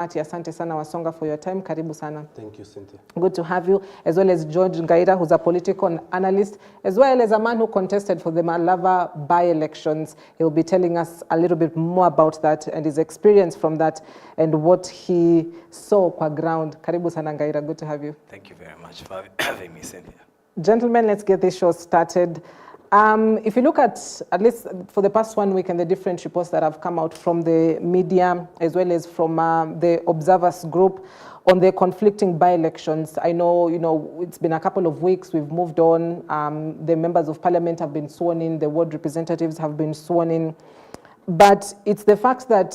Asante sana Wasonga for your time. Karibu sana. Thank you, Cynthia. Good to have you, as well as George Ngaira, who's a political analyst, as well as a man who contested for the Malava by-elections. He'll be telling us a little bit more about that and his experience from that and what he saw kwa ground. Karibu sana Ngaira, good to have you. Thank you very much for having me, Cynthia. Gentlemen, let's get this show started. If you look at least for the past 1 week and the different reports that have come out from the media, as well as from the observers group on the conflicting by-elections, I know, it's been a couple of weeks, we've moved on. The members of parliament have been sworn in, the ward representatives have been sworn in. But it's the fact that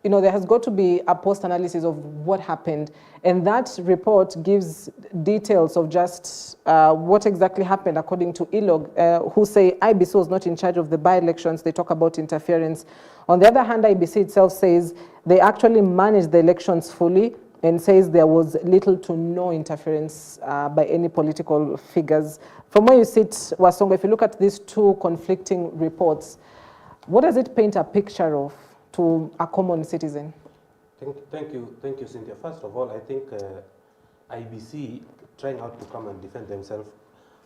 there has got to be a post-analysis of what happened. And that report gives details of just what exactly happened according to Elog, who say IEBC was not in charge of the by-elections. They talk about interference. On the other hand, IEBC itself says they actually managed the elections fully and says there was little to no interference by any political figures. From where you sit, Wasonga, if you look at these two conflicting reports, what does it paint a picture of to a common citizen? Thank you, Cynthia. First of all, I think IEBC trying out to come and defend themselves.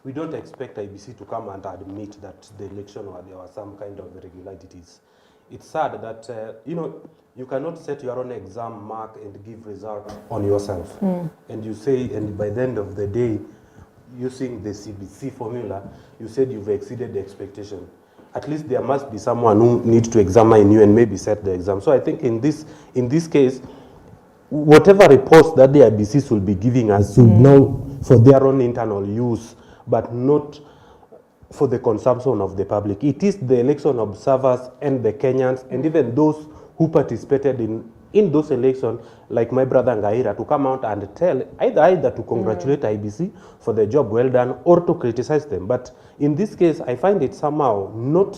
We don't expect IEBC to come and admit that the election or there were some kind of irregularities. It's sad that you cannot set your own exam mark and give result on yourself. And you say, and by the end of the day, using the CBC formula, you said you've exceeded the expectation. At least there must be someone who needs to examine you and maybe set the exam. So I think in this case, whatever reports that the IEBCs will be giving us should now for their own internal use, but not for the consumption of the public. It is the election observers and the Kenyans and even those who participated in those elections, like my brother Ngaira, to come out and tell either to congratulate IEBC for the job well done or to criticize them. But in this case, I find it somehow not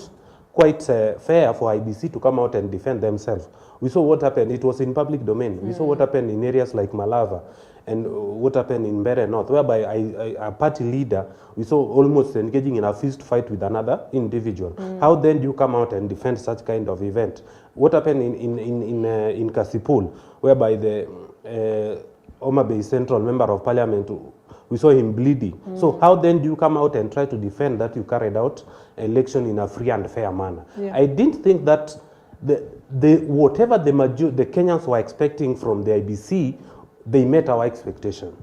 quite fair for IEBC to come out and defend themselves. We saw what happened. It was in public domain. We saw what happened in areas like Malava and what happened in Mbeere North, whereby a party leader, we saw almost engaging in a fist fight with another individual. How then do you come out and defend such kind of event? What happened in Kasipul, whereby the Homa Bay Central Member of Parliament, we saw him bleeding. So how then do you come out and try to defend that you carried out election in a free and fair manner? Yeah. I didn't think that whatever the Kenyans were expecting from the IEBC, they met our expectation.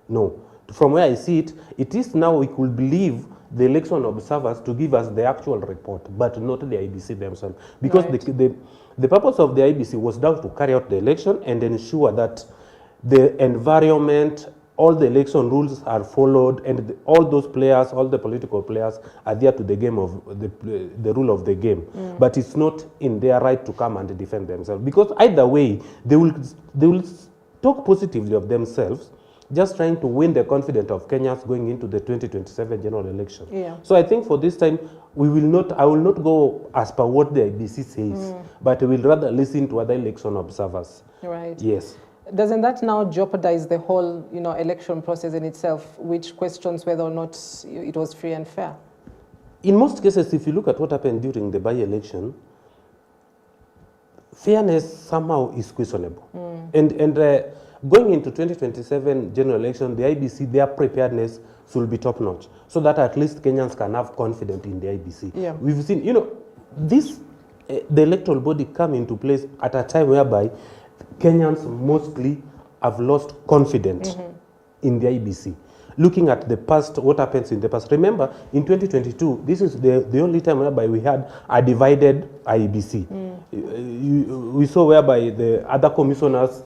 No. From where I see it, it is now we could believe the election observers to give us the actual report, but not the IEBC themselves. Because the purpose of the IEBC was now to carry out the election and ensure that the environment, all the election rules are followed, and all those players, all the political players are there to the game of the rule of the game. But it's not in their right to come and defend themselves, because either way they will talk positively of themselves, just trying to win the confidence of Kenyans going into the 2027 general election. Yeah. So I think for this time, I will not go as per what the IEBC says, but we will rather listen to other election observers. Right. Yes. Doesn't that now jeopardize the whole, election process in itself, which questions whether or not it was free and fair? In most cases, if you look at what happened during the by-election, fairness somehow is questionable. And going into 2027 general election, the IEBC, their preparedness should be top-notch, so that at least Kenyans can have confidence in the IEBC. Yeah. We've seen, the electoral body come into place at a time whereby Kenyans mostly have lost confidence in the IEBC. Looking at the past, what happens in the past. Remember, in 2022, this is the only time whereby we had a divided IEBC. We saw whereby the other commissioners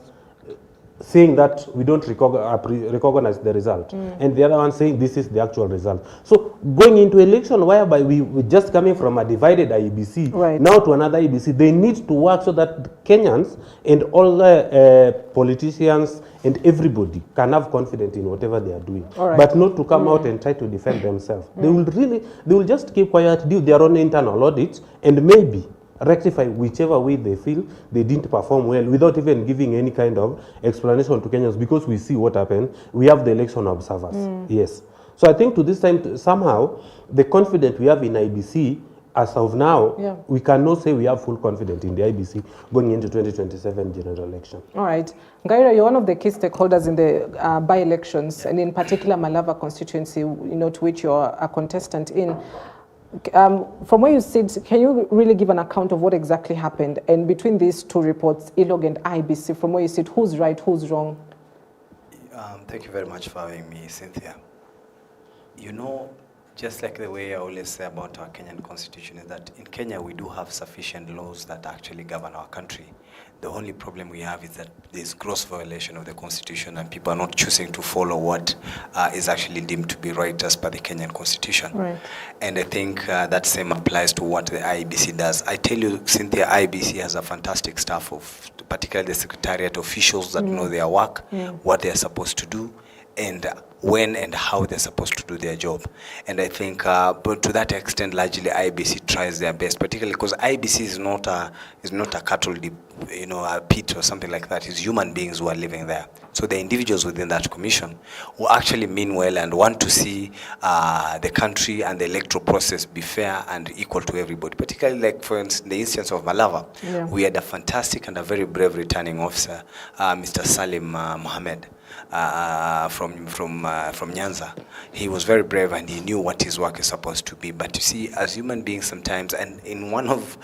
saying that we don't recognize the result, and the other one saying this is the actual result. So going into election whereby we're just coming from a divided IEBC now to another IEBC, they need to work so that Kenyans and all the politicians and everybody can have confidence in whatever they are doing, but not to come out and try to defend themselves. They will just keep quiet, do their own internal audits, and maybe rectify whichever way they feel they didn't perform well, without even giving any kind of explanation to Kenyans, because we see what happened. We have the election observers. Yes. So I think to this time, somehow, the confidence we have in IEBC as of now, Yeah. we cannot say we have full confidence in the IBC going into 2027 general election. All right. Ngaira, you're one of the key stakeholders in the by-elections, and in particular Malava constituency, to which you're a contestant in. From where you sit, can you really give an account of what exactly happened? And between these two reports, Elog and IBC, from where you sit, who's right, who's wrong? Thank you very much for having me, Cynthia. Just like the way I always say about our Kenyan constitution is that in Kenya we do have sufficient laws that actually govern our country. The only problem we have is that there's gross violation of the constitution and people are not choosing to follow what is actually deemed to be right as per the Kenyan constitution. Right. And I think that same applies to what the IEBC does. I tell you, Cynthia, IEBC has a fantastic staff of particularly the secretariat officials that know their work, what they're supposed to do, and when and how they're supposed to do their job. And I think, but to that extent, largely IBC tries their best, particularly because IBC is not a cattle dip, a pit or something like that. It's human beings who are living there. So the individuals within that commission who actually mean well and want to see the country and the electoral process be fair and equal to everybody. Particularly, like for instance, in the instance of Malava, we had a fantastic and a very brave returning officer, Mr. Salim Mohammed. From Nyanza. He was very brave and he knew what his work is supposed to be. But you see, as human beings sometimes, and in one of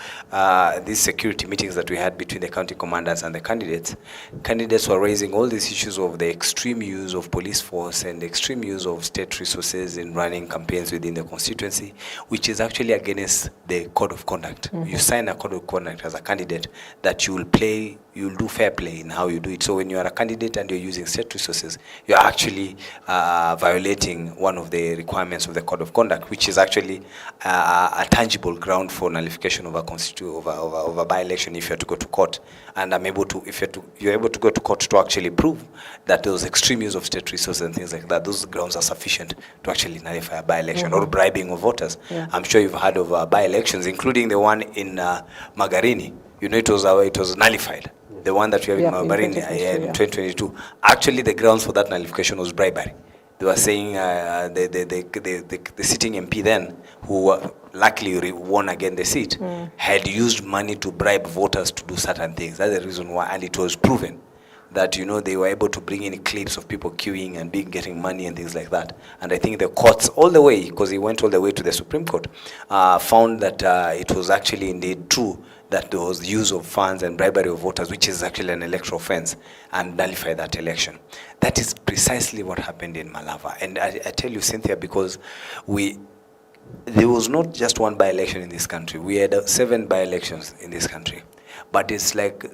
these security meetings that we had between the county commanders and the candidates were raising all these issues of the extreme use of police force and the extreme use of state resources in running campaigns within the constituency, which is actually against the code of conduct. You sign a code of conduct as a candidate that you'll do fair play in how you do it. So when you are a candidate and you're using state resources, you're actually violating one of the requirements of the code of conduct, which is actually a tangible ground for nullification of a by-election if you have to go to court. And you're able to go to court to actually prove that those extreme use of state resources and things like that, those grounds are sufficient to actually nullify a by-election or bribing of voters. I'm sure you've heard of by-elections, including the one in Magarini. It was nullified. The one that we have in Mabarini in 2022. Actually, the grounds for that nullification was bribery. They were saying the sitting MP then, who luckily won again the seat, had used money to bribe voters to do certain things. That's the reason why, and it was proven that they were able to bring in clips of people queuing and getting money and things like that. And I think the courts all the way, because he went all the way to the Supreme Court, found that it was actually indeed true that there was use of funds and bribery of voters, which is actually an electoral offense, and nullify that election. That is precisely what happened in Malava. And I tell you, Cynthia, because there was not just one by-election in this country. We had 7 by-elections in this country. But it's like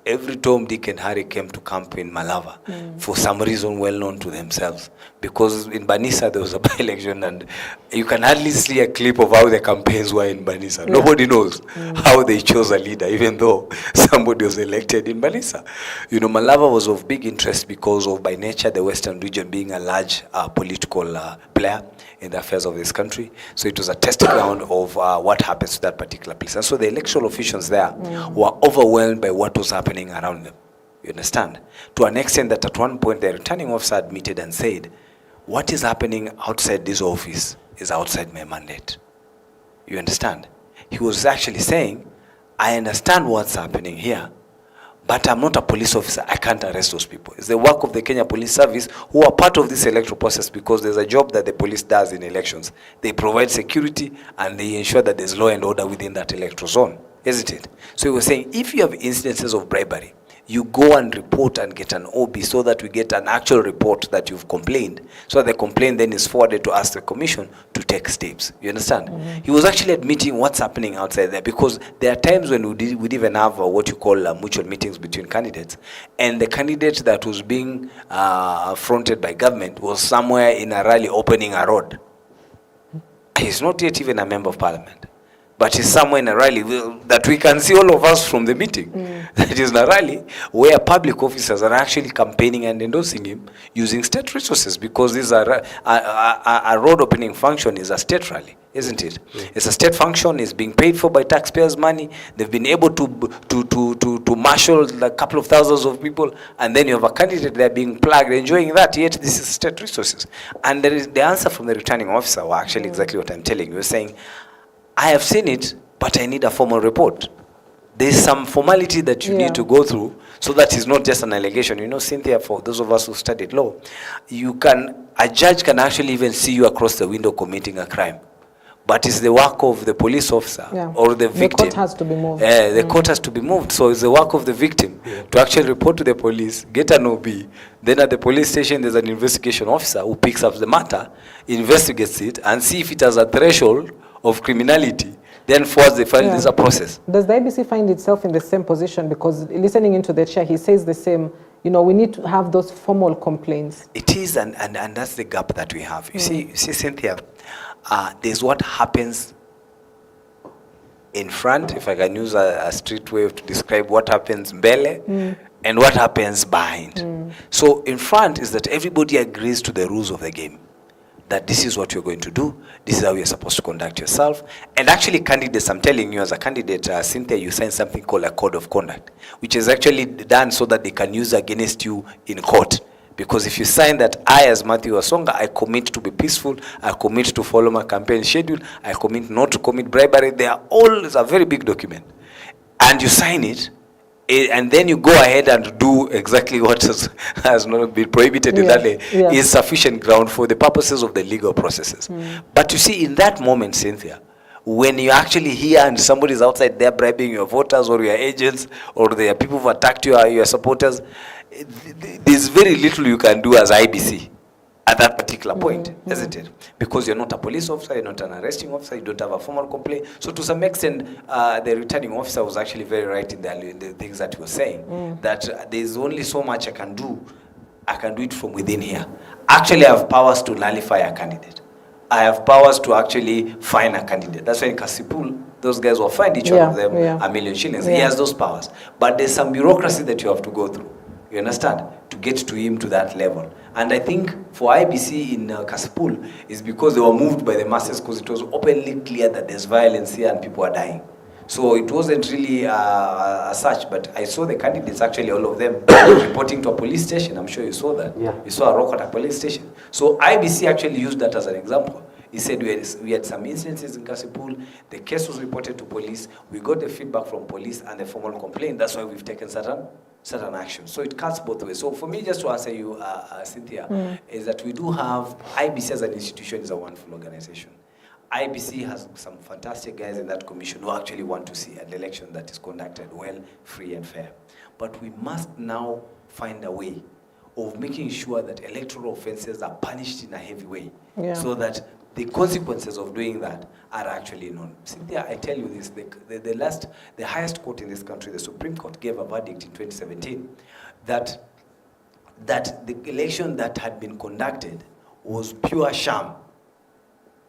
every Tom, Dick and Harry came to camp in Malava for some reason well known to themselves. Because in Banisa there was a by-election and you can hardly see a clip of how the campaigns were in Banisa. Nobody knows how they chose a leader, even though somebody was elected in Banisa. Malava was of big interest because of, by nature, the Western region being a large political player in the affairs of this country. So it was a test ground of what happens to that particular place. And so the electoral officials there were overwhelmed by what was happening around them. You understand? To an extent that at one point the returning officer admitted and said, what is happening outside this office is outside my mandate. You understand? He was actually saying, I understand what's happening here, but I'm not a police officer. I can't arrest those people. It's the work of the Kenya Police Service, who are part of this electoral process, because there's a job that the police does in elections. They provide security and they ensure that there's law and order within that electoral zone, isn't it? So he was saying, if you have incidences of bribery, you go and report and get an OB so that we get an actual report that you've complained. So the complaint then is forwarded to us, the commission, to take steps. You understand? He was actually admitting what's happening outside there, because there are times when we'd even have what you call mutual meetings between candidates. And the candidate that was being fronted by government was somewhere in a rally opening a road. He's not yet even a member of parliament, but he's somewhere in a rally that we can see all of us from the meeting. That is a rally where public officers are actually campaigning and endorsing him using state resources, because this a road opening function is a state rally, isn't it? It's a state function, it's being paid for by taxpayers' money. They've been able to marshal a couple of thousands of people, and then you have a candidate there being plugged, enjoying that, yet this is state resources. And there is the answer from the returning officer, or actually exactly what I'm telling you. You're saying, I have seen it, but I need a formal report. There's some formality that you need to go through so that it's not just an allegation. You know, Cynthia, for those of us who studied law, a judge can actually even see you across the window committing a crime. But it's the work of the police officer or the victim. The court has to be moved. The court has to be moved. So it's the work of the victim to actually report to the police, get an OB. Then at the police station, there's an investigation officer who picks up the matter, investigates it, and see if it has a threshold of criminality. Then forwards the file, there's a process. Does the IBC find itself in the same position? Because listening into the chair, he says the same. You know, we need to have those formal complaints. It is, and that's the gap that we have. You see, Cynthia, there's what happens in front, if I can use a street way to describe what happens mbele, and what happens behind. So in front is that everybody agrees to the rules of the game. That this is what you're going to do, this is how you're supposed to conduct yourself. And actually candidates, I'm telling you as a candidate, Cynthia, you sign something called a code of conduct, which is actually done so that they can use against you in court. Because if you sign that, I as Matthew Wasonga, I commit to be peaceful, I commit to follow my campaign schedule, I commit not to commit bribery, it's a very big document. And you sign it, and then you go ahead and do exactly what has not been prohibited in that way, is sufficient ground for the purposes of the legal processes. But you see, in that moment, Cynthia, when you actually hear and somebody's outside there bribing your voters or your agents, or there are people who attacked you or your supporters, there's very little you can do as IBC at that particular point, isn't it? Because you're not a police officer, you're not an arresting officer, you don't have a formal complaint. So to some extent, the returning officer was actually very right in the things that he was saying, that there's only so much I can do. I can do it from within here. Actually, I have powers to nullify a candidate. I have powers to actually fine a candidate. That's why in Kasipul, those guys will find each one of them $1 million shillings. He has those powers. But there's some bureaucracy that you have to go through. You understand? To get to him to that level. And I think for IBC in Kasipul is because they were moved by the masses, because it was openly clear that there's violence here and people are dying. So it wasn't really as such, but I saw the candidates, actually all of them, reporting to a police station. I'm sure you saw that. You saw a rock at a police station. So IBC actually used that as an example. He said we had some incidences in Kasipul, the case was reported to police, we got the feedback from police and the formal complaint. That's why we've taken certain action. So it cuts both ways. So for me, just to answer you, Cynthia, is that we do have, IBC as an institution is a wonderful organization. IBC has some fantastic guys in that commission who actually want to see an election that is conducted well, free and fair. But we must now find a way of making sure that electoral offenses are punished in a heavy way, so that the consequences of doing that are actually known. Cynthia, I tell you this, the highest court in this country, the Supreme Court, gave a verdict in 2017 that the election that had been conducted was pure sham.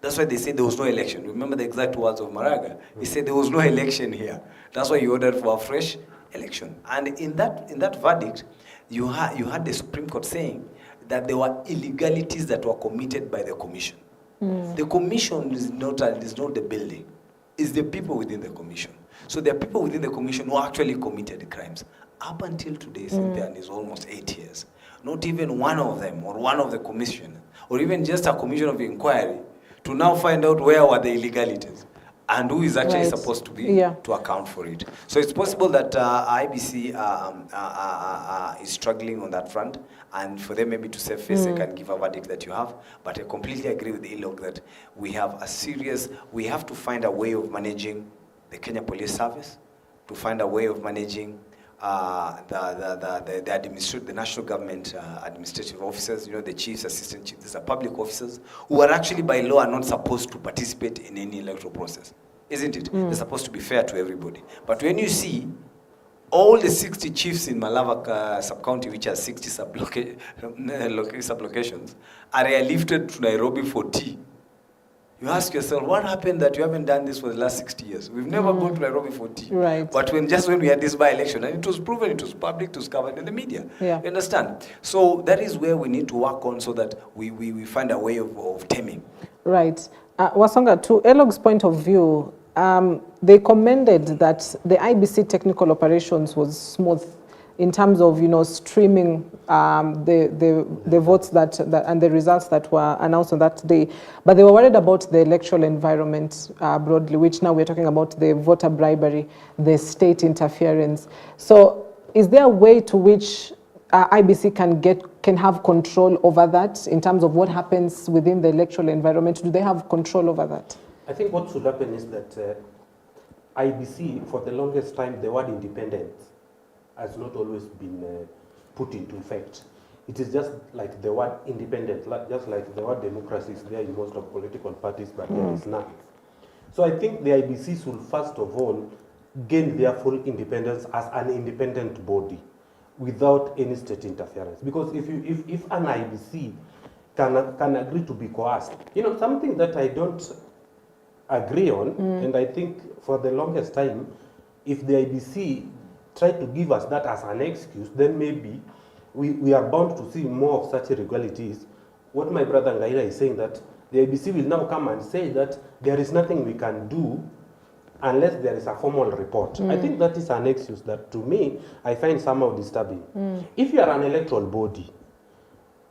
That's why they said there was no election. Remember the exact words of Maraga? He said there was no election here. That's why he ordered for a fresh election. And in that verdict, you had the Supreme Court saying that there were illegalities that were committed by the commission. The commission is not the building. It's the people within the commission. So there are people within the commission who actually committed crimes. Up until today, Cynthia, and it's almost 8 years, not even one of them or one of the commission, or even just a commission of inquiry, to now find out where were the illegalities and who is actually supposed to be to account for it. So it's possible that IBC is struggling on that front, and for them maybe to save face, they can give a verdict that you have. But I completely agree with Elog that we have to find a way of managing the Kenya Police Service, to find a way of managing the national government administrative officers, the chiefs, assistant chiefs. These are public officers who are actually by law are not supposed to participate in any electoral process, isn't it? They're supposed to be fair to everybody. But when you see all the 60 chiefs in Malava sub-county, which has 60 sub-locations, are airlifted to Nairobi for tea, you ask yourself, what happened that you haven't done this for the last 60 years? We've never gone to Nairobi for tea. Right. But when we had this by-election, and it was proven, it was public, it was covered in the media. You understand? So that is where we need to work on, so that we find a way of taming. Right. Wasonga, to Elog's point of view, they commended that the IBC technical operations was smooth. in terms of, you know, streaming the votes that and the results that were announced on that day. But they were worried about the electoral environment broadly, which now we're talking about the voter bribery, the state interference. So is there a way to which IBC can have control over that in terms of what happens within the electoral environment? Do they have control over that? I think what should happen is that IBC, for the longest time, the word independent has not always been put into effect. It is just like the word independent, just like the word democracy is there in most of political parties, but there is none. So I think the IBC should first of all gain their full independence as an independent body without any state interference. Because if an IBC can agree to be coerced, you know, something that I don't agree on, and I think for the longest time, if the IBC tried to give us that as an excuse, then maybe we are bound to see more of such irregularities. What my brother Ngaira is saying, that the IBC will now come and say that there is nothing we can do unless there is a formal report. I think that is an excuse that, to me, I find somehow disturbing. If you are an electoral body,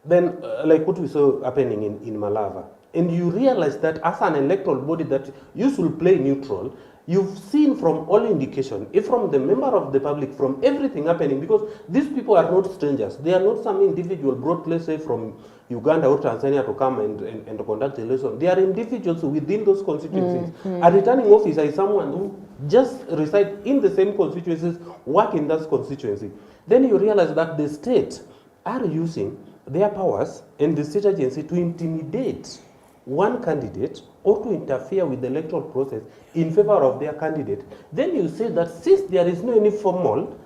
then like what we saw happening in Malava, and you realize that as an electoral body that you should play neutral, you've seen from all indication, if from the member of the public, from everything happening, because these people are not strangers. They are not some individual brought, let's say, from Uganda or Tanzania to come and conduct election. They are individuals within those constituencies. A returning officer is someone who just resides in the same constituencies, work in that constituency. Then you realize that the state are using their powers and the state agency to intimidate one candidate or to interfere with the electoral process in favor of their candidate. Then you say that since there is no any formal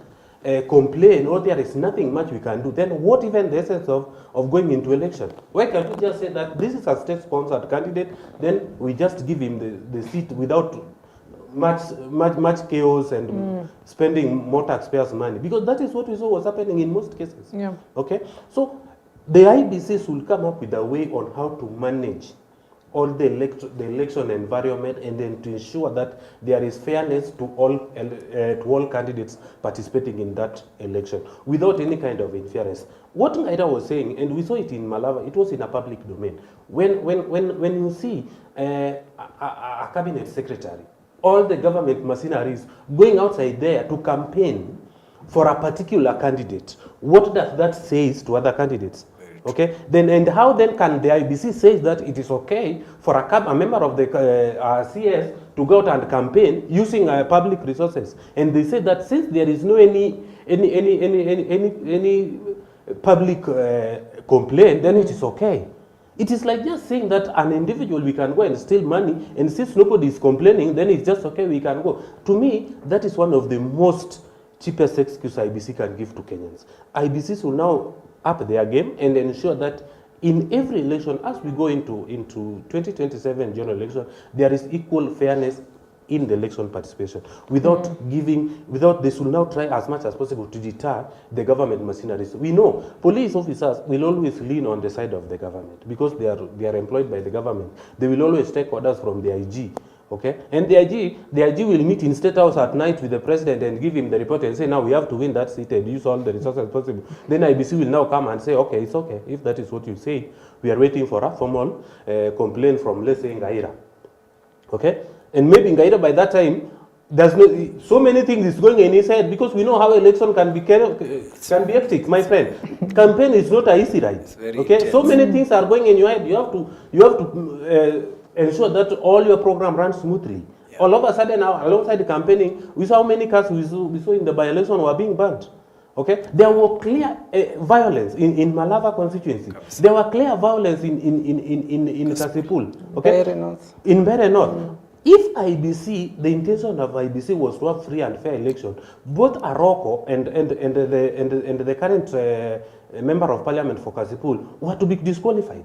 complaint or there is nothing much we can do, then what even the essence of going into election? Why can't we just say that this is a state-sponsored candidate, then we just give him the seat without much chaos and spending more taxpayers' money? Because that is what we saw was happening in most cases. Yeah. Okay? So the IBCs will come up with a way on how to manage all the election environment, and then to ensure that there is fairness to all candidates participating in that election without any kind of interference. What Ngaira was saying, and we saw it in Malava, it was in a public domain. When you see a cabinet secretary, all the government machineries going outside there to campaign for a particular candidate, what does that say to other candidates? Okay, then and how then can the IBC say that it is okay for a member of the CS to go out and campaign using public resources? And they say that since there is no any public complaint, then it is okay. It is like just saying that an individual, we can go and steal money, and since nobody is complaining, then it's just okay, we can go. To me, that is one of the most cheapest excuse IBC can give to Kenyans. IBCs will now up their game and ensure that in every election, as we go into 2027 general election, there is equal fairness in the election participation without they should now try as much as possible to deter the government machineries. We know police officers will always lean on the side of the government because they are employed by the government. They will always take orders from the IG. Okay, and the IG will meet in State House at night with the president and give him the report and say, now we have to win that seat and use all the resources possible. Then IBC will now come and say, okay, it's okay. If that is what you say, we are waiting for a formal complaint from, let's say, Ngaira. Okay, and maybe Ngaira by that time, there's so many things is going in his head, because we know how election can be hectic, my friend. Campaign is not an easy ride. Okay, intense. So many things are going in your head. You have to ensure that all your program runs smoothly. Yeah. All of a sudden, now, alongside the campaigning, we saw how many cars we saw in the by-election were being banned. Okay, there were clear violence in Malava constituency. There were clear violence in Kasipul. Okay, in Mbeere North. If IBC, the intention of IBC was to have free and fair election, both Aroko and the current member of parliament for Kasipul were to be disqualified.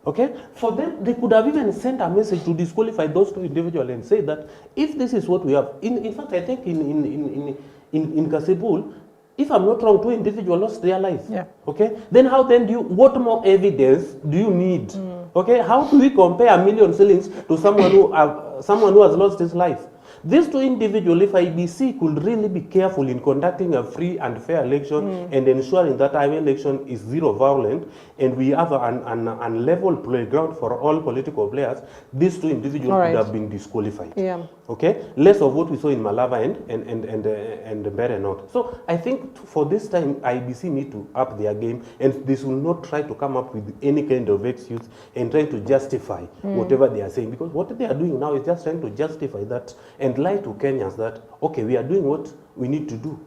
Okay, for them, they could have even sent a message to disqualify those two individuals and say that if this is what we have, in fact, I think in Kasipul, if I'm not wrong, 2 individuals lost their lives. Yeah. Okay, then how then what more evidence do you need? Okay, how do we compare 1 million shillings to someone who has lost his life? These two individuals, if IBC could really be careful in conducting a free and fair election and ensuring that our election is zero violent and we have an level playground for all political players, these two individuals Right. could have been disqualified. Yeah. Okay, less of what we saw in Malava and Mbere North. So I think for this time, IBC need to up their game, and this will not try to come up with any kind of excuse and trying to justify whatever they are saying, because what they are doing now is just trying to justify that and lie to Kenyans that, okay, we are doing what we need to do.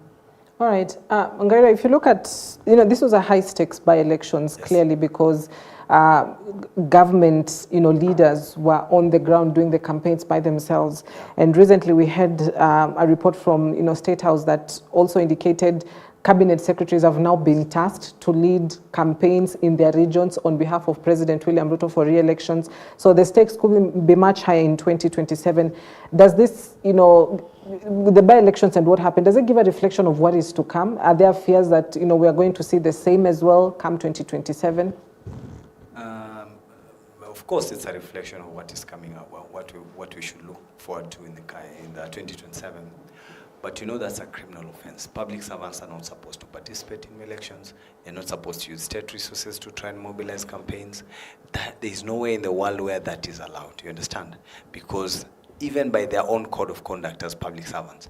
All right. Ngaira, if you look at, this was a high-stakes by-elections, clearly, because government, leaders were on the ground doing the campaigns by themselves. And recently we had a report from, State House that also indicated cabinet secretaries have now been tasked to lead campaigns in their regions on behalf of President William Ruto for re-elections. So the stakes could be much higher in 2027. Does this, the by-elections and what happened, does it give a reflection of what is to come? Are there fears that, we are going to see the same as well come 2027? Of course, it's a reflection of what is coming up, what we should look forward to in the 2027. But that's a criminal offense. Public servants are not supposed to participate in elections. They're not supposed to use state resources to try and mobilize campaigns. There is no way in the world where that is allowed, you understand? Because even by their own code of conduct as public servants,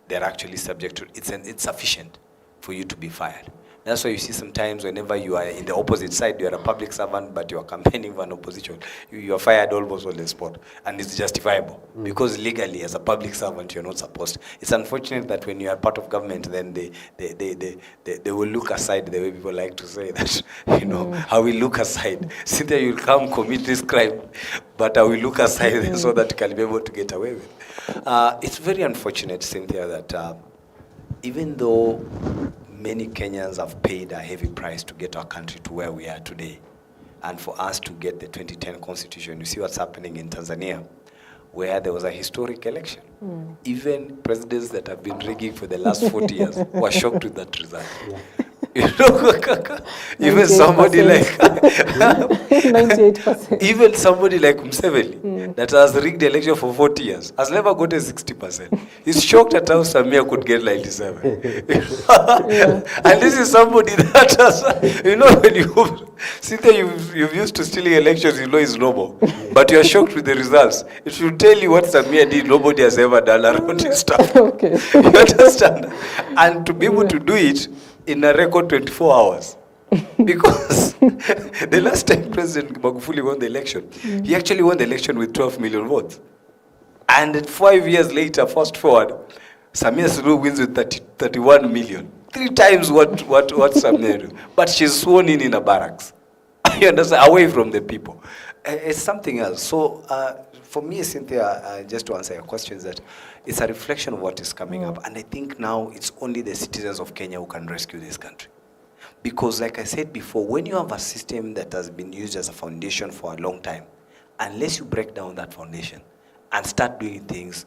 they're actually subject to, it's sufficient for you to be fired. That's why you see sometimes whenever you are in the opposite side, you are a public servant, but you are campaigning for an opposition, you are fired almost on the spot. And it's justifiable. Because legally, as a public servant, you're not supposed to. It's unfortunate that when you are part of government, then they will look aside, the way people like to say that, how we look aside. Cynthia, you'll come commit this crime, but I will look aside so that you can be able to get away with it. It's very unfortunate, Cynthia, that even though many Kenyans have paid a heavy price to get our country to where we are today, and for us to get the 2010 constitution, you see what's happening in Tanzania, where there was a historic election. Even presidents that have been rigging for the last 40 years were shocked with that result. Even somebody like 98%. Even somebody like Museveni that has rigged the election for 40 years has never gotten 60%. He's shocked at how Samia could get 97. And this is somebody that has, when you sit there, you've used to stealing elections, it's normal. But you're shocked with the results. It should tell you what Samia did, nobody has ever done around his stuff. Okay. You understand? And to be able to do it in a record 24 hours. Because the last time President Magufuli won the election, he actually won the election with 12 million votes. And 5 years later, fast forward, Samia Suluhu wins with 31 million. 3 times what Samia do. But she's sworn in a barracks. You understand? Away from the people. It's something else. So for me, Cynthia, just to answer your questions, that it's a reflection of what is coming up. And I think now it's only the citizens of Kenya who can rescue this country. Because like I said before, when you have a system that has been used as a foundation for a long time, unless you break down that foundation and start doing things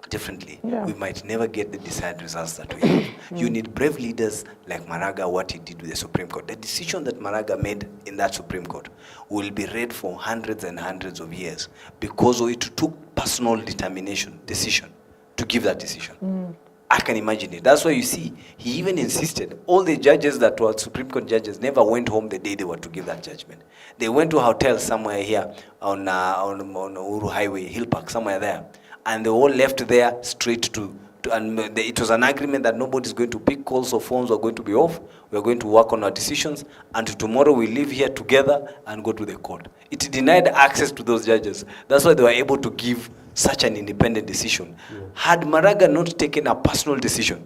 differently, we might never get the desired results that we have. You need brave leaders like Maraga, what he did with the Supreme Court. The decision that Maraga made in that Supreme Court will be read for hundreds and hundreds of years because it took personal decision to give that decision. I can imagine it. That's why you see, he even insisted, all the judges that were Supreme Court judges never went home the day they were to give that judgment. They went to a hotel somewhere here on Uhuru Highway, Hill Park, somewhere there. And they all left there straight and it was an agreement that nobody's going to pick calls or phones are going to be off. We're going to work on our decisions. And tomorrow we live here together and go to the court. It denied access to those judges. That's why they were able to give such an independent decision. Had Maraga not taken a personal decision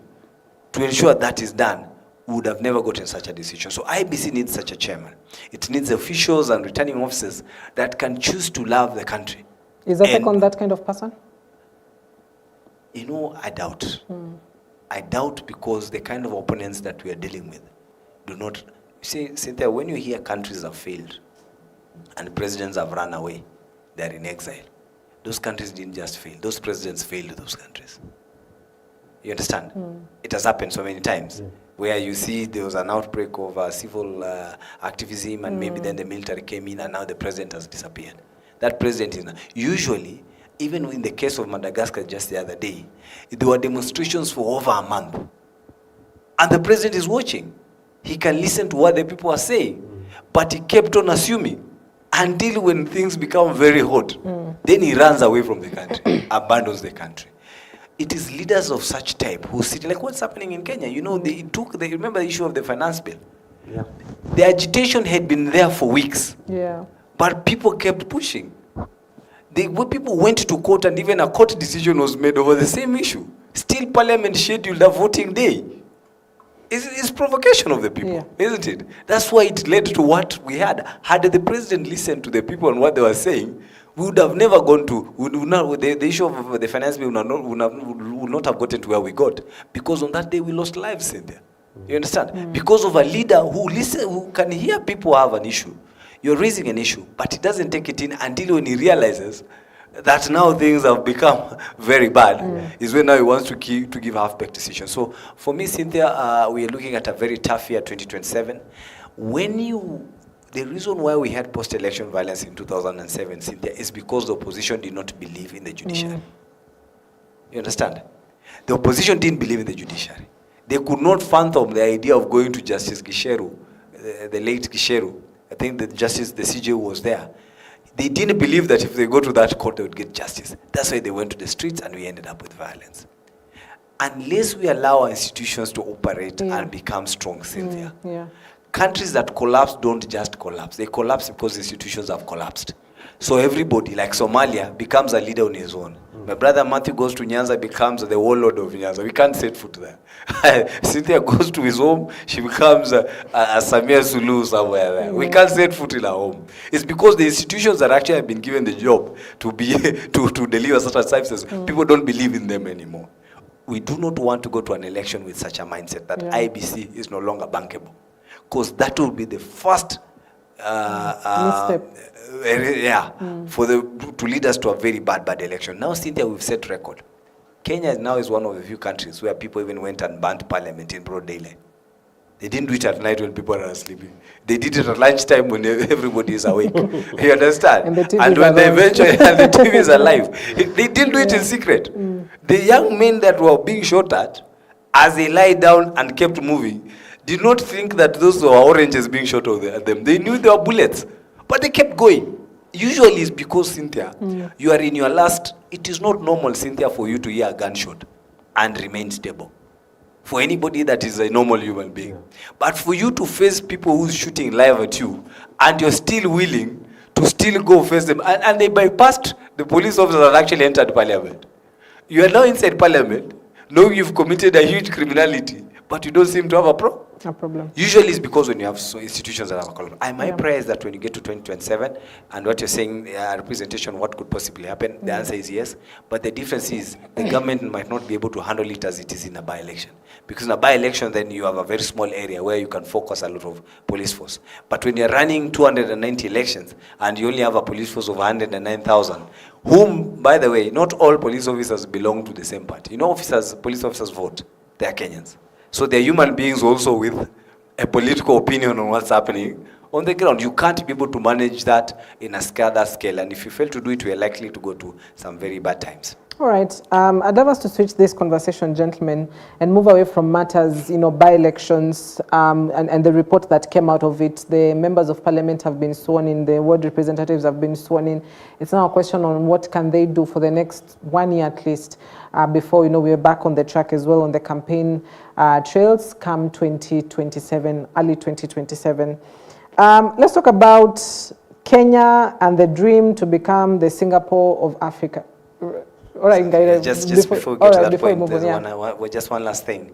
to ensure that is done, we would have never gotten such a decision. So IBC needs such a chairman. It needs officials and returning officers that can choose to love the country. Is that that kind of person? I doubt. I doubt because the kind of opponents that we are dealing with do not. You see, Cynthia, when you hear countries have failed and presidents have run away, they're in exile. Those countries didn't just fail. Those presidents failed those countries. You understand? It has happened so many times where you see there was an outbreak of civil activism and maybe then the military came in and now the president has disappeared. That president is usually even in the case of Madagascar just the other day, there were demonstrations for over a month. And the president is watching. He can listen to what the people are saying. But he kept on assuming until when things become very hot. Then he runs away from the country, abandons the country. It is leaders of such type who sit, like what's happening in Kenya. You know, they remember the issue of the finance bill. Yeah. The agitation had been there for weeks. Yeah. But people kept pushing. People went to court and even a court decision was made over the same issue. Still parliament scheduled a voting day. It's provocation of the people, isn't it? That's why it led to what we had. Had the president listened to the people and what they were saying, we would have never gone to, the issue of the finance bill would not have gotten to where we got. Because on that day we lost lives, Cynthia. You understand? Because of a leader who can hear people have an issue. You're raising an issue, but he doesn't take it in until when he realizes that now things have become very bad, is when now he wants to give half-baked decisions. So for me, Cynthia, we are looking at a very tough year, 2027. The reason why we had post-election violence in 2007, Cynthia, is because the opposition did not believe in the judiciary. You understand? The opposition didn't believe in the judiciary. They could not fathom the idea of going to Justice Gisheru, the late Gisheru. I think the CJ was there. They didn't believe that if they go to that court, they would get justice. That's why they went to the streets and we ended up with violence. Unless we allow our institutions to operate and become strong, Cynthia, countries that collapse don't just collapse. They collapse because institutions have collapsed. So everybody, like Somalia, becomes a leader on his own. My brother Matthew goes to Nyanza, becomes the warlord of Nyanza. We can't set foot there. Cynthia goes to his home, she becomes a Samia Sulu somewhere there. We can't set foot in our home. It's because the institutions that actually have been given the job to be to deliver certain services, people don't believe in them anymore. We do not want to go to an election with such a mindset that IEBC is no longer bankable. Because that will be the first to lead us to a very bad election. Now, Cynthia, we've set record. Kenya now is one of the few countries where people even went and banned parliament in broad daylight. They didn't do it at night when people are sleeping. They did it at lunchtime when everybody is awake. You understand? And when they eventually, and the TV is alive. They didn't do it in secret. The young men that were being shot at, as they lie down and kept moving, did not think that those were oranges being shot at them. They knew they were bullets, but they kept going. Usually it's because, Cynthia, you are in your last, it is not normal, Cynthia, for you to hear a gunshot and remain stable. For anybody that is a normal human being. But for you to face people who's shooting live at you, and you're still willing to still go face them, and they bypassed the police officers that actually entered parliament. You are now inside parliament, knowing you've committed a huge criminality, but you don't seem to have a problem. Usually it's because when you have institutions that have a problem. My prayer is that when you get to 2027, and what you're saying, representation, what could possibly happen, the answer is yes. But the difference is the government might not be able to handle it as it is in a by-election. Because in a by-election, then you have a very small area where you can focus a lot of police force. But when you're running 290 elections, and you only have a police force of 109,000, whom, by the way, not all police officers belong to the same party. You know, police officers vote. They are Kenyans. So they're human beings also with a political opinion on what's happening on the ground. You can't be able to manage that in a scale. And if you fail to do it, we are likely to go to some very bad times. All right. I'd love us to switch this conversation, gentlemen, and move away from matters, by-elections and the report that came out of it. The members of parliament have been sworn in. The ward representatives have been sworn in. It's now a question on what can they do for the next 1 year at least before, we're back on the track as well on the campaign trails come 2027, early 2027. Let's talk about Kenya and the dream to become the Singapore of Africa. All right, just before we get to that point, there's just one last thing.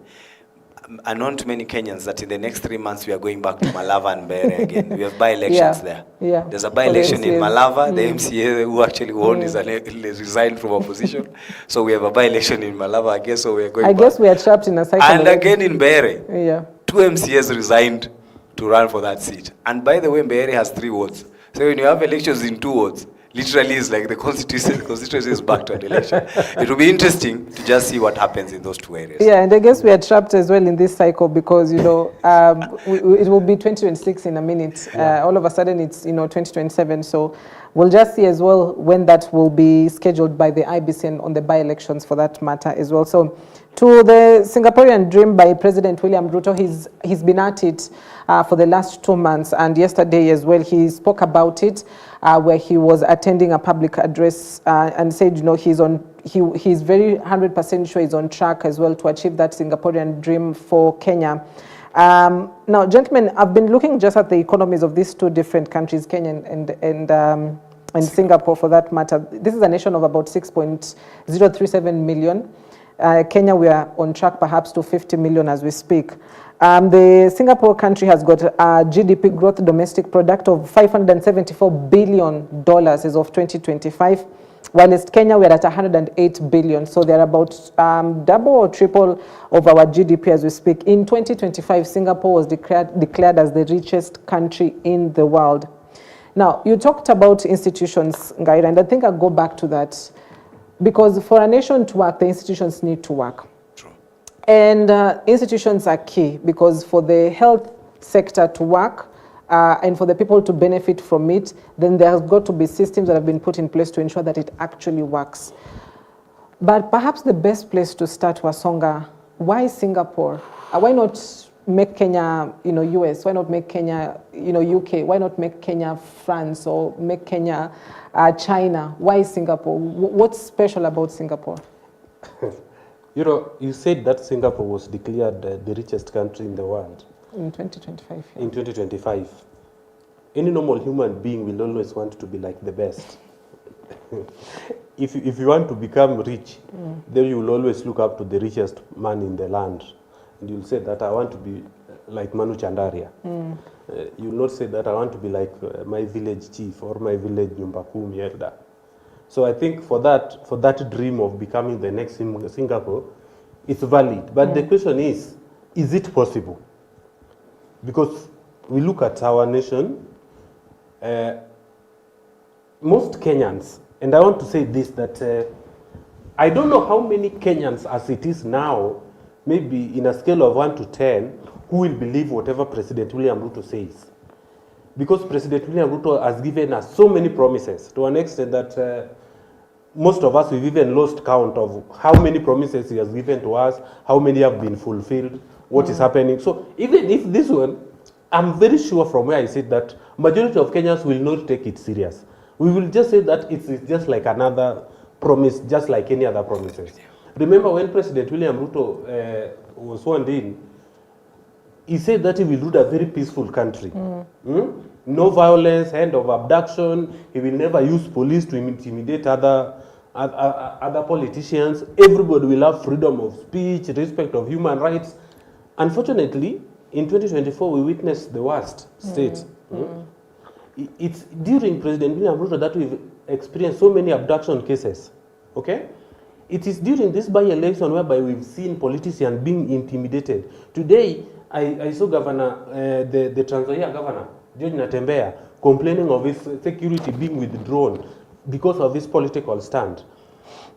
Unknown to many Kenyans that in the next 3 months we are going back to Malava and Mbeere again. We have by-elections there. There's a by-election in Malava. The MCA who actually won is resigned from opposition. So we have a by-election in Malava again. So we are going back. I guess we are trapped in a cycle. And again in Mbeere, 2 MCAs resigned to run for that seat. And by the way, Mbeere has 3 wards. So when you have elections in 2 wards, literally it's like the constituency is back to an election. It will be interesting to just see what happens in those 2 areas. Yeah, and I guess we are trapped as well in this cycle because, it will be 2026 in a minute. All of a sudden it's, 2027. So We'll just see as well when that will be scheduled by the IBC and on the by-elections for that matter as well. So to the Singaporean dream by President William Ruto, he's been at it for the last 2 months, and yesterday as well he spoke about it where he was attending a public address and said, you know, he's very 100% sure he's on track as well to achieve that Singaporean dream for Kenya. Now, gentlemen, I've been looking just at the economies of these two different countries, Kenya and Singapore for that matter. This is a nation of about 6.037 million. Kenya, we are on track perhaps to 50 million as we speak. The Singapore country has got a GDP growth domestic product of $574 billion as of 2025, whilst Kenya, we're at 108 billion. So they're about double or triple of our GDP as we speak. In 2025, Singapore was declared as the richest country in the world. Now, you talked about institutions, Ngaira, and I think I'll go back to that. Because for a nation to work, the institutions need to work. True. And institutions are key, because for the health sector to work and for the people to benefit from it, then there's got to be systems that have been put in place to ensure that it actually works. But perhaps the best place to start, Wasonga, why Singapore? Why not make Kenya, you know, US? Why not make Kenya, you know, UK? Why not make Kenya France, or make Kenya China? Why Singapore? What's special about Singapore? You know, you said that Singapore was declared the richest country in the world. In 2025. Yeah. In 2025. Any normal human being will always want to be like the best. If you want to become rich, then you will always look up to the richest man in the land. And you'll say that I want to be like Manu Chandaria. You'll not say that I want to be like my village chief or my village Nyumba Kumi elder. So I think for that dream of becoming the next Singapore, it's valid. But the question is it possible? Because we look at our nation, most Kenyans, and I want to say this, that I don't know how many Kenyans as it is now, maybe in a scale of 1 to 10, who will believe whatever President William Ruto says. Because President William Ruto has given us so many promises, to an extent that most of us, we've even lost count of how many promises he has given to us, how many have been fulfilled, what is happening. So even if this one, I'm very sure from where I said that majority of Kenyans will not take it serious. We will just say that it's just like another promise, just like any other promises. Remember when President William Ruto was sworn in, he said that he will rule a very peaceful country. No violence, end of abduction. He will never use police to intimidate other politicians. Everybody will have freedom of speech, respect of human rights. Unfortunately, in 2024, we witnessed the worst state. It's during President William Ruto that we've experienced so many abduction cases. Okay? It is during this by-election whereby we've seen politicians being intimidated. Today, I saw Governor, the Trans Nzoia Governor, George Natembeya, complaining of his security being withdrawn because of his political stand.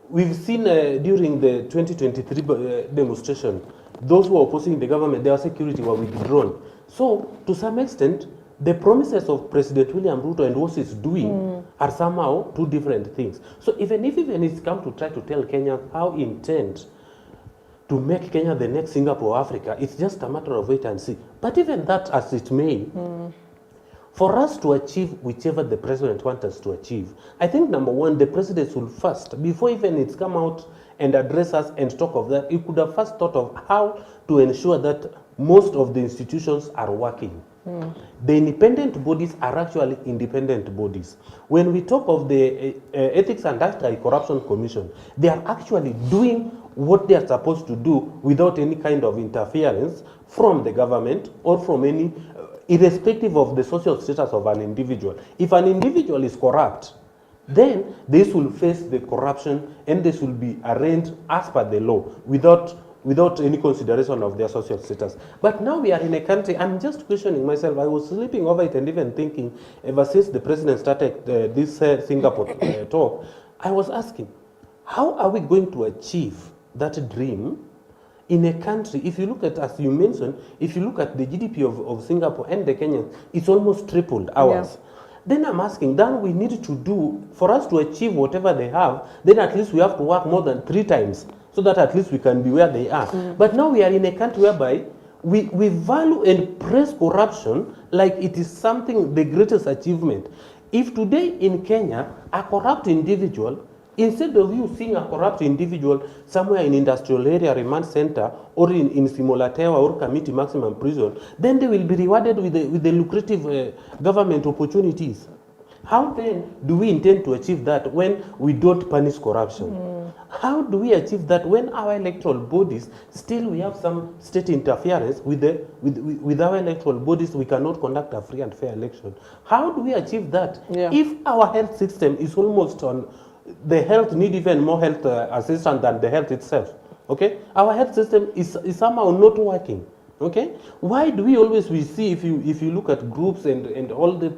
We've seen during the 2023 demonstration, those who are opposing the government, their security were withdrawn. So, to some extent, the promises of President William Ruto and what he's doing are somehow two different things. So even if it's come to try to tell Kenyans how he intends to make Kenya the next Singapore Africa, it's just a matter of wait and see. But even that as it may, for us to achieve whichever the president wants us to achieve, I think number one, the president will first, before even it's come out and address us and talk of that, he could have first thought of how to ensure that most of the institutions are working. The independent bodies are actually independent bodies. When we talk of the Ethics and Anti-Corruption Commission, they are actually doing what they are supposed to do without any kind of interference from the government or from any, irrespective of the social status of an individual. If an individual is corrupt, then this will face the corruption and this will be arraigned as per the law without any consideration of their social status. But now we are in a country, I'm just questioning myself, I was sleeping over it and even thinking, ever since the president started this Singapore talk, I was asking, how are we going to achieve that dream in a country? If you look at, as you mentioned, if you look at the GDP of Singapore and the Kenyans, it's almost tripled ours. Then I'm asking, then we need to do, for us to achieve whatever they have, then at least we have to work more than 3 times so that at least we can be where they are. But now we are in a country whereby we value and praise corruption like it is something, the greatest achievement. If today in Kenya, a corrupt individual, instead of you seeing a corrupt individual somewhere in industrial area, remand center, or in Simulatewa or Kamiti maximum prison, then they will be rewarded with the lucrative government opportunities. How then do we intend to achieve that when we don't punish corruption? How do we achieve that when our electoral bodies, still we have some state interference with our electoral bodies, we cannot conduct a free and fair election? How do we achieve that? If our health system is almost on, the health need even more health assistance than the health itself, okay? Our health system is somehow not working. Okay, why do we always see, if you look at groups and all the,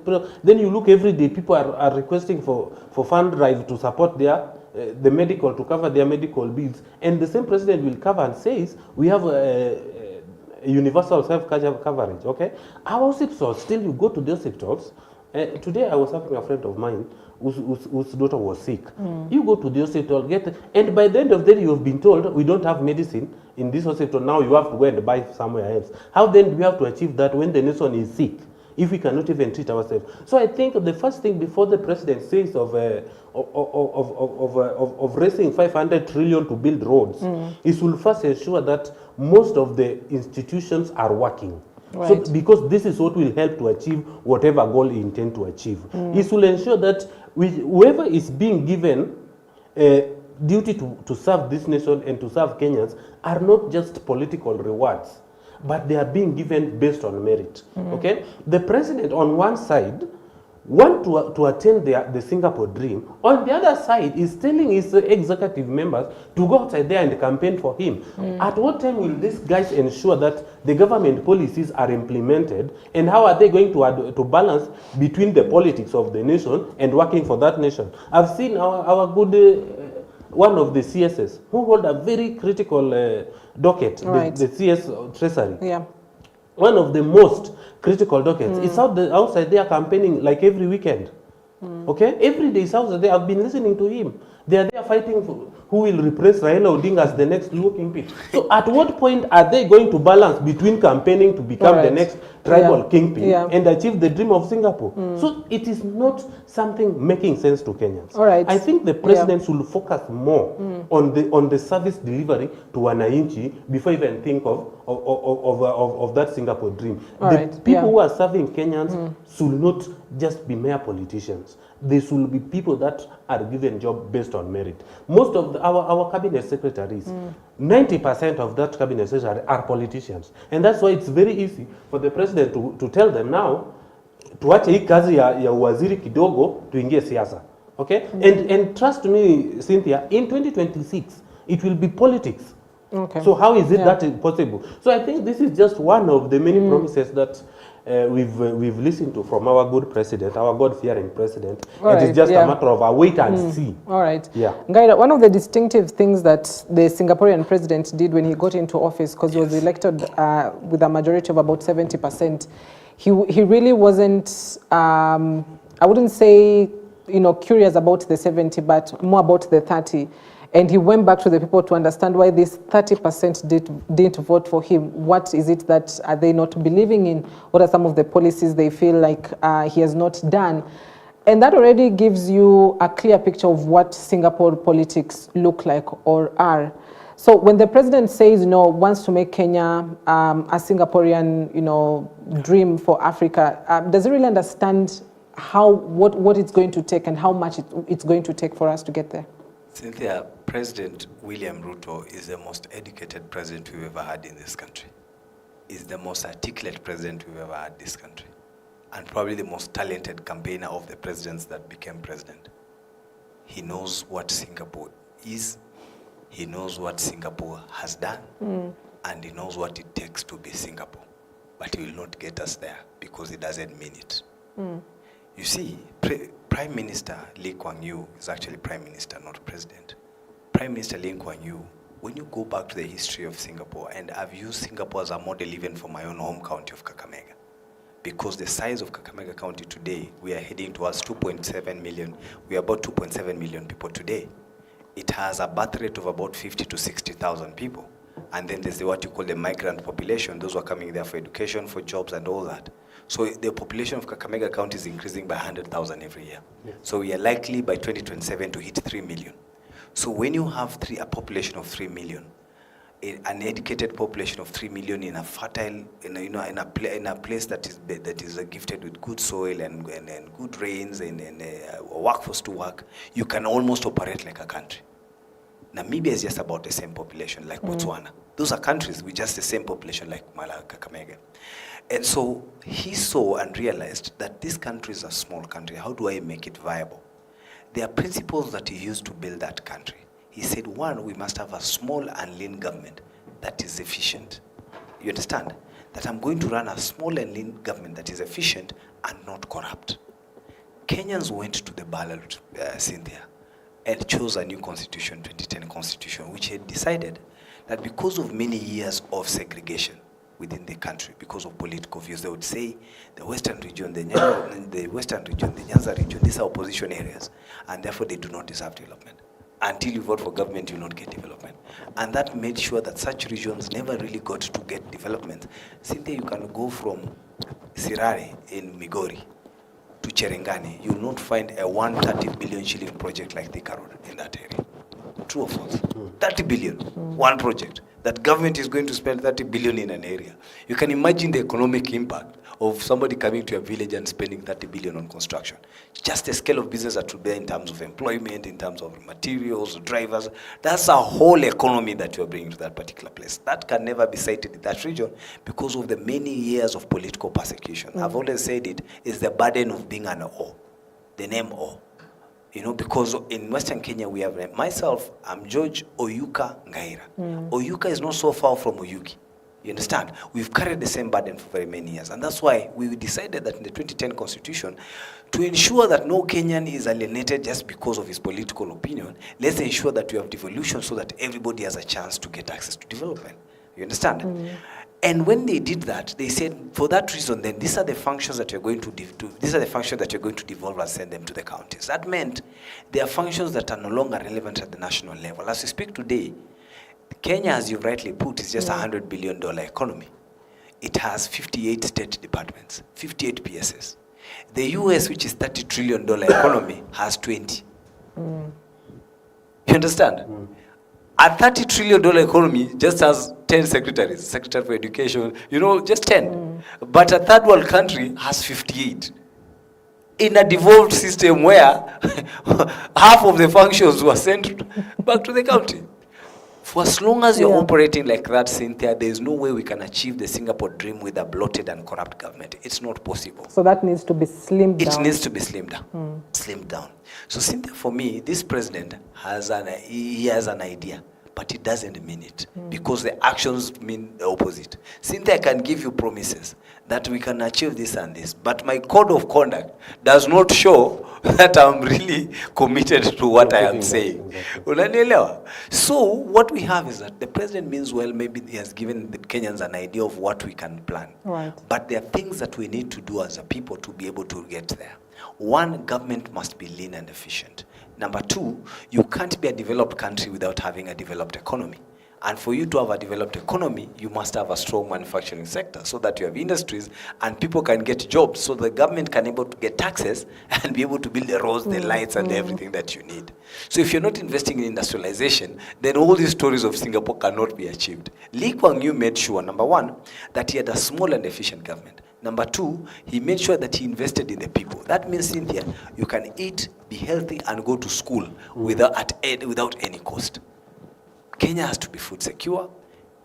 then you look every day, people are requesting for fund drive to support their the medical, to cover their medical bills, and the same president will cover and says we have a universal coverage. Okay, our hospitals, still you go to the hospitals. Today I was having a friend of mine whose daughter was sick. You go to the hospital, and by the end of the day you have been told we don't have medicine in this hospital, now you have to go and buy somewhere else. How then do we have to achieve that when the nation is sick, if we cannot even treat ourselves? So I think the first thing before the president says of raising 500 trillion to build roads, is will first ensure that most of the institutions are working. Right. So, because this is what will help to achieve whatever goal you intend to achieve. It will ensure that whoever is being given duty to serve this nation and to serve Kenyans are not just political rewards, but they are being given based on merit. Okay, the president on one side want to attain the Singapore dream. On the other side is telling his executive members to go outside there and campaign for him. At what time will these guys ensure that the government policies are implemented, and how are they going to balance between the politics of the nation and working for that nation? I've seen our good one of the CSs who hold a very critical docket, right, the CS Treasury. Yeah. One of the most critical dockets. It's outside there campaigning like every weekend. Okay? Every day is outside there. I've been listening to him. They are there fighting for who will replace Raila Odinga as the next looking pit. So at what point are they going to balance between campaigning to become the next tribal kingpin and achieve the dream of Singapore? So it is not something making sense to Kenyans. I think the president should focus more on the service delivery to wananchi before even think of that Singapore dream. The people who are serving Kenyans should not just be mere politicians. They should be people that are given job based on merit. Most of our cabinet secretaries, 90% of that cabinet secretary are politicians. And that's why it's very easy for the president to tell them now, tuache hii kazi ya waziri kidogo, tuingie siasa. Okay? And trust me, Cynthia, in 2026, it will be politics. Okay. So how is it that possible? So I think this is just one of the many promises that we've listened to from our good president, our God-fearing president. It is just a matter of a wait and see. All right. Yeah. Gaida, one of the distinctive things that the Singaporean president did when he got into office, because he was elected with a majority of about 70%, he really wasn't, I wouldn't say, curious about the 70, but more about the 30. And he went back to the people to understand why this 30% didn't vote for him. What is it that are they not believing in? What are some of the policies they feel like he has not done? And that already gives you a clear picture of what Singapore politics look like or are. So when the president says, wants to make Kenya a Singaporean, dream for Africa, does he really understand what it's going to take and how much it's going to take for us to get there? Cynthia, President William Ruto is the most educated president we've ever had in this country. He's the most articulate president we've ever had in this country. And probably the most talented campaigner of the presidents that became president. He knows what Singapore is, he knows what Singapore has done, and he knows what it takes to be Singapore. But he will not get us there because he doesn't mean it. You see, Prime Minister Lee Kuan Yew is actually Prime Minister, not President. Prime Minister Lee Kuan Yew, when you go back to the history of Singapore, and I've used Singapore as a model even for my own home county of Kakamega, because the size of Kakamega County today, we are heading towards 2.7 million. We are about 2.7 million people today. It has a birth rate of about 50 to 60,000 people. And then there's what you call the migrant population. Those who are coming there for education, for jobs, and all that. So the population of Kakamega County is increasing by 100,000 every year. Yes. So we are likely by 2027 to hit 3 million. So when you have a population of 3 million, an educated population of 3 million in a fertile, in a place that is gifted with good soil and good rains and a workforce to work, you can almost operate like a country. Namibia is just about the same population like Botswana. Those are countries with just the same population like Kakamega. And so he saw and realized that this country is a small country. How do I make it viable? There are principles that he used to build that country. He said, one, we must have a small and lean government that is efficient. You understand? That I'm going to run a small and lean government that is efficient and not corrupt. Kenyans went to the ballot, Cynthia, and chose a new constitution, 2010 constitution, which had decided that because of many years of segregation within the country, because of political views, they would say the Western region, the Nyanza region, these are opposition areas, and therefore they do not deserve development. Until you vote for government, you will not get development. And that made sure that such regions never really got to get development. Cynthia, you can go from Sirare in Migori to Cherengani, you will not find a 130 billion shilling project like the Karod in that area. True or false? 30 billion, one project. That government is going to spend 30 billion in an area. You can imagine the economic impact of somebody coming to a village and spending 30 billion on construction. Just the scale of business that will be in terms of employment, in terms of materials, drivers. That's a whole economy that you're bringing to that particular place. That can never be cited in that region because of the many years of political persecution. I've always said it is the burden of being an O, the name O. You know, because in Western Kenya we have, myself, I'm George Oyuka Ngaira. Oyuka is not so far from Oyugi. You understand? We've carried the same burden for very many years. And that's why we decided that in the 2010 constitution, to ensure that no Kenyan is alienated just because of his political opinion, let's ensure that we have devolution so that everybody has a chance to get access to development. You understand? And when they did that, they said, for that reason, then these are the functions that you're going to devolve and send them to the counties. That meant there are functions that are no longer relevant at the national level. As we speak today, Kenya, as you rightly put, is just a $100 billion economy. It has 58 state departments, 58 PSS. The US, which is $30 trillion economy, has 20. You understand? A $30 trillion economy just has 10 secretaries, Secretary for Education, you know, just 10. But a third world country has 58. In a devolved system where half of the functions were sent back to the county. For as long as you're operating like that, Cynthia, there is no way we can achieve the Singapore dream with a bloated and corrupt government. It's not possible. So that needs to be slimmed down. It needs to be slimmed down. Slimmed down. So Cynthia, for me, this president has an idea, but he doesn't mean it because the actions mean the opposite. Cynthia can give you promises that we can achieve this and this, but my code of conduct does not show that I'm really committed to what I am saying. Exactly. So what we have is that the president means well, maybe he has given the Kenyans an idea of what we can plan. Right. But there are things that we need to do as a people to be able to get there. One, government must be lean and efficient. Number two, you can't be a developed country without having a developed economy. And for you to have a developed economy, you must have a strong manufacturing sector so that you have industries and people can get jobs so the government can be able to get taxes and be able to build the roads, the lights, and everything that you need. So if you're not investing in industrialization, then all these stories of Singapore cannot be achieved. Lee Kuan Yew made sure, number one, that he had a small and efficient government. Number two, he made sure that he invested in the people. That means, Cynthia, you can eat, be healthy, and go to school without any cost. Kenya has to be food secure.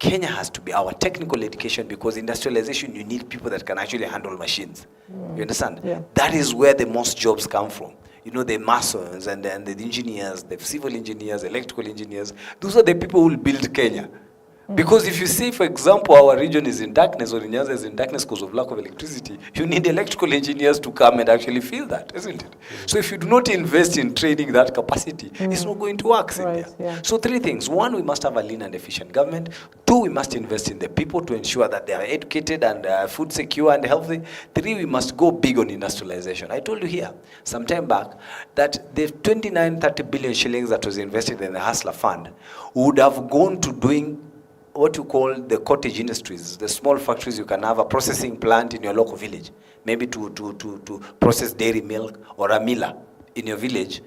Kenya has to be our technical education, because industrialization, you need people that can actually handle machines. You understand? Yeah. That is where the most jobs come from. You know, the masons and the engineers, the civil engineers, electrical engineers, those are the people who will build Kenya. Because if you say, for example, our region is in darkness or Nyanza is in darkness because of lack of electricity, you need electrical engineers to come and actually fill that, isn't it? So if you do not invest in training that capacity, it's not going to work, Cynthia. Right, yeah. So 3 things. 1, we must have a lean and efficient government. 2, we must invest in the people to ensure that they are educated and food secure and healthy. 3, we must go big on industrialization. I told you here some time back that the 29-30 billion shillings that was invested in the Hustler Fund would have gone to doing what you call the cottage industries, the small factories. You can have a processing plant in your local village, maybe to process dairy milk, or a miller in your village.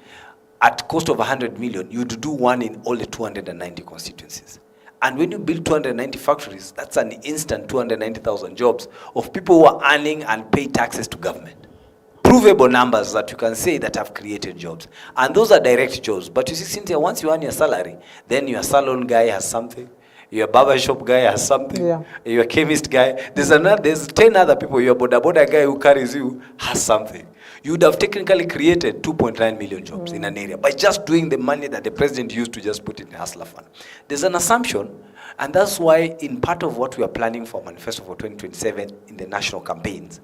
At cost of 100 million, you do one in all the 290 constituencies. And when you build 290 factories, that's an instant 290,000 jobs of people who are earning and pay taxes to government. Provable numbers that you can say that have created jobs. And those are direct jobs. But you see, Cynthia, once you earn your salary, then your salon guy has something. Your barber shop guy has something. Yeah. Your chemist guy. There's 10 other people. Your boda guy who carries you has something. You would have technically created 2.9 million jobs in an area by just doing the money that the president used to just put in the Hustler Fund. There's an assumption, and that's why in part of what we are planning for Manifesto for 2027 in the national campaigns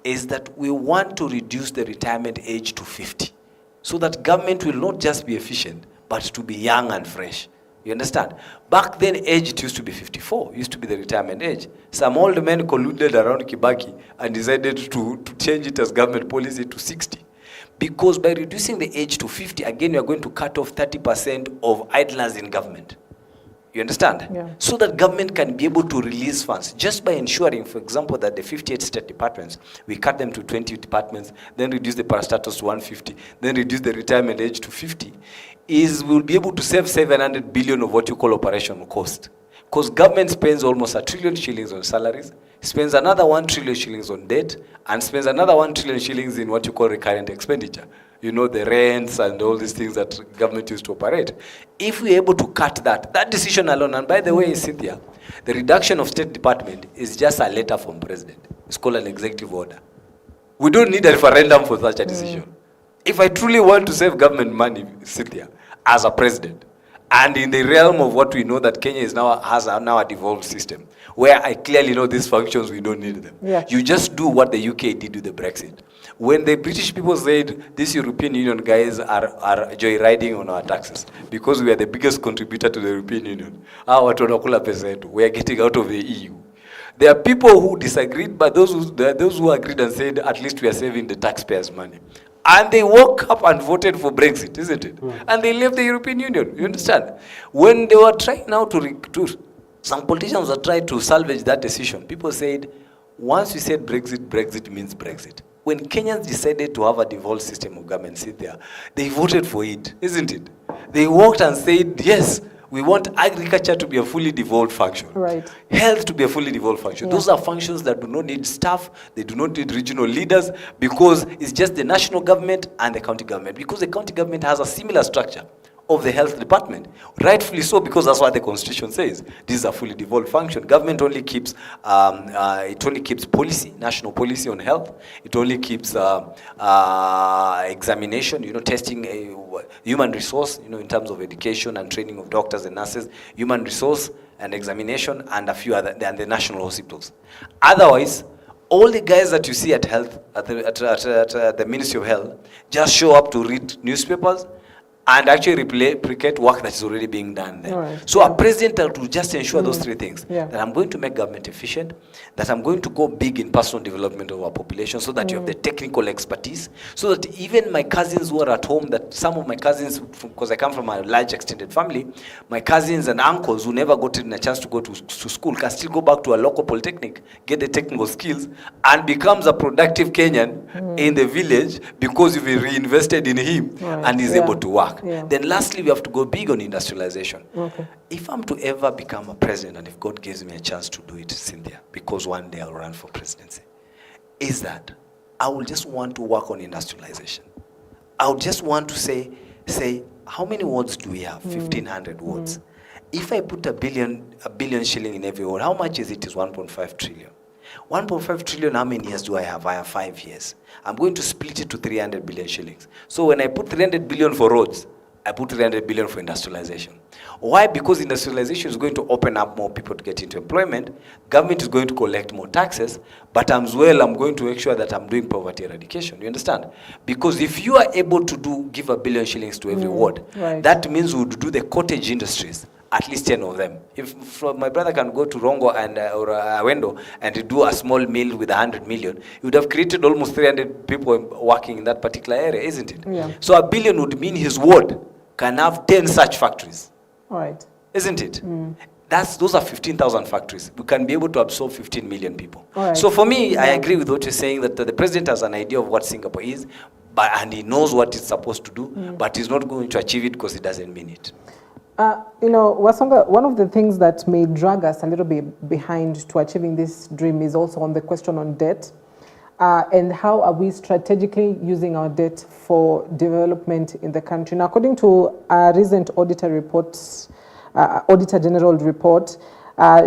is that we want to reduce the retirement age to 50 so that government will not just be efficient, but to be young and fresh. You understand? Back then, age it used to be 54, used to be the retirement age. Some old men colluded around Kibaki and decided to change it as government policy to 60. Because by reducing the age to 50, again, you are going to cut off 30% of idlers in government. You understand? Yeah. So that government can be able to release funds just by ensuring, for example, that the 58 state departments, we cut them to 20 departments, then reduce the parastatus to 150, then reduce the retirement age to 50, we'll be able to save 700 billion of what you call operational cost. Because government spends almost 1 trillion shillings on salaries, spends another 1 trillion shillings on debt, and spends another 1 trillion shillings in what you call recurrent expenditure. You know, the rents and all these things that government used to operate. If we're able to cut that decision alone, and by the way, Cynthia, the reduction of State Department is just a letter from President. It's called an executive order. We don't need a referendum for such a decision. If I truly want to save government money, Cynthia, as a president, and in the realm of what we know that Kenya has now a devolved system, where I clearly know these functions, we don't need them. Yes. You just do what the UK did with the Brexit. When the British people said, these European Union guys are joyriding on our taxes, because we are the biggest contributor to the European Union, we are getting out of the EU. There are people who disagreed, but those who agreed and said, at least we are saving the taxpayers' money. And they woke up and voted for Brexit, isn't it? And they left the European Union, you understand? When they were trying now some politicians were trying to salvage that decision. People said, once we said Brexit, Brexit means Brexit. When Kenyans decided to have a devolved system of government sit there, they voted for it, isn't it? They walked and said, yes, we want agriculture to be a fully devolved function. Right. Health to be a fully devolved function. Yeah. Those are functions that do not need staff, they do not need regional leaders, because it's just the national government and the county government. Because the county government has a similar structure of the health department. Rightfully so, because that's what the constitution says. This is a fully devolved function. Government only keeps, policy, national policy on health. It only keeps examination, testing, human resource, in terms of education and training of doctors and nurses, human resource and examination, and a few other, and the national hospitals. Otherwise, all the guys that you see at health, at the Ministry of Health, just show up to read newspapers and actually replicate work that is already being done there. Right. So a president will just ensure those 3 things. Yeah. That I'm going to make government efficient, that I'm going to go big in personal development of our population so that you have the technical expertise, so that even my cousins who are at home, that some of my cousins, because I come from a large extended family, my cousins and uncles who never got a chance to go to school can still go back to a local polytechnic, get the technical skills, and becomes a productive Kenyan in the village because you've reinvested in him and is able to work. Yeah. Then lastly, we have to go big on industrialization. Okay. If I'm to ever become a president, and if God gives me a chance to do it, Cynthia, because one day I'll run for presidency, is that I will just want to work on industrialization. I would just want to say, how many wards do we have? 1,500 wards. If I put a billion shilling in every ward, how much is it? Is 1.5 trillion. 1.5 trillion, how many years do I have? I have 5 years. I'm going to split it to 300 billion shillings. So when I put 300 billion for roads, I put 300 billion for industrialization. Why? Because industrialization is going to open up more people to get into employment. Government is going to collect more taxes, but I'm going to make sure that I'm doing poverty eradication. You understand? Because if you are able to give 1 billion shillings to every ward, right. that means we would do the cottage industries, at least 10 of them. If my brother can go to Rongo and or Awendo and do a small mill with 100 million, you would have created almost 300 people working in that particular area, isn't it? Yeah. So 1 billion would mean his ward can have 10 such factories. All right. Isn't it? Those are 15,000 factories. We can be able to absorb 15 million people. Right. So for me, I agree with what you're saying, that the president has an idea of what Singapore is, and he knows what it's supposed to do, but he's not going to achieve it because he doesn't mean it. You know, Wasonga, one of the things that may drag us a little bit behind to achieving this dream is also on the question on debt. And how are we strategically using our debt for development in the country? Now, according to a recent Auditor General report,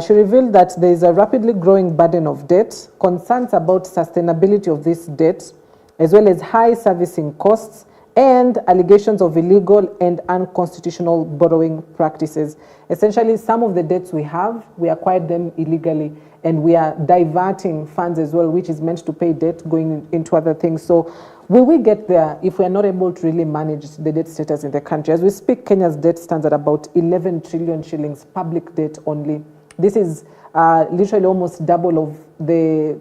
she revealed that there is a rapidly growing burden of debt, concerns about sustainability of this debt, as well as high servicing costs, and allegations of illegal and unconstitutional borrowing practices. Essentially, some of the debts we have, we acquired them illegally, and we are diverting funds as well, which is meant to pay debt, going into other things. So will we get there if we are not able to really manage the debt status in the country? As we speak, Kenya's debt stands at about 11 trillion shillings, public debt only. This is literally almost double of the